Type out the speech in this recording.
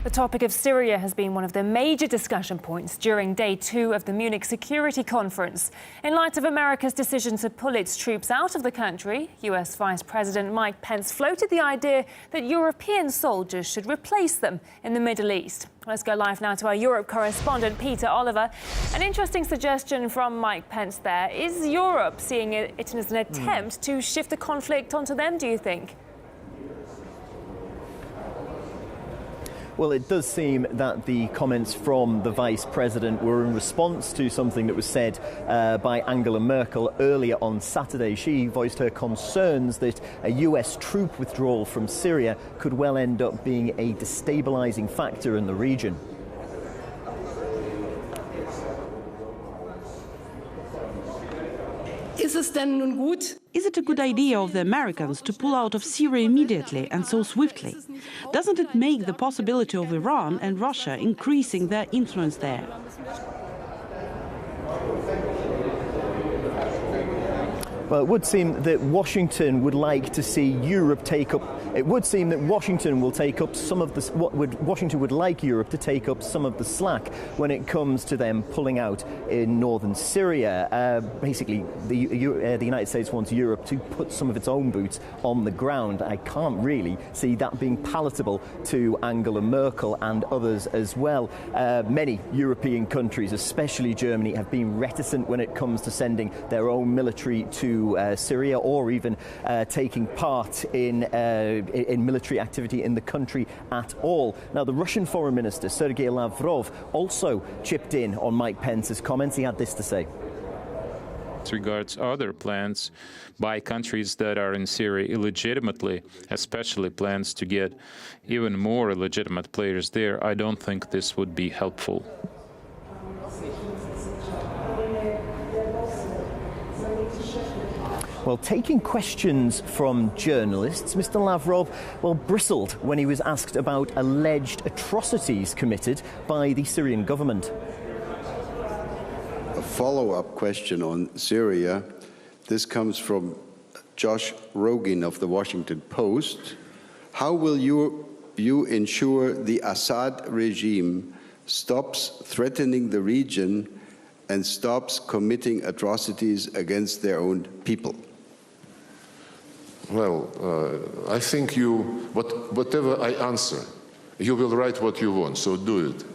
The topic of Syria has been one of the major discussion points during day 2 of the Munich Security Conference. In light of America's decision to pull its troops out of the country, US Vice President Mike Pence floated the idea that European soldiers should replace them in the Middle East. Let's go live now to our Europe correspondent, Peter Oliver. An interesting suggestion from Mike Pence there. Is Europe seeing it as an attempt to shift the conflict onto them, do you think? Well, it does seem that the comments from the Vice President were in response to something that was said by Angela Merkel earlier on Saturday. She voiced her concerns that a US troop withdrawal from Syria could well end up being a destabilising factor in the region. Is it a good idea of the Americans to pull out of Syria immediately and so swiftly? Doesn't it make the possibility of Iran and Russia increasing their influence there? Well, it would seem that Washington would like to see Europe take up. It would seem that Washington will take up some of the. Washington would like Europe to take up some of the slack when it comes to them pulling out in northern Syria. Basically, the United States wants Europe to put some of its own boots on the ground. I can't really see that being palatable to Angela Merkel and others as well. Many European countries, especially Germany, have been reticent when it comes to sending their own military to Syria or even taking part in military activity in the country at all. Now, the Russian Foreign Minister, Sergei Lavrov, also chipped in on Mike Pence's comments. He had this to say. As regards other plans by countries that are in Syria illegitimately, especially plans to get even more illegitimate players there, I don't think this would be helpful. Well, taking questions from journalists, Mr. Lavrov, bristled when he was asked about alleged atrocities committed by the Syrian government. A follow-up question on Syria. This comes from Josh Rogin of the Washington Post. How will you ensure the Assad regime stops threatening the region and stops committing atrocities against their own people? Well, I think whatever I answer, you will write what you want, so do it.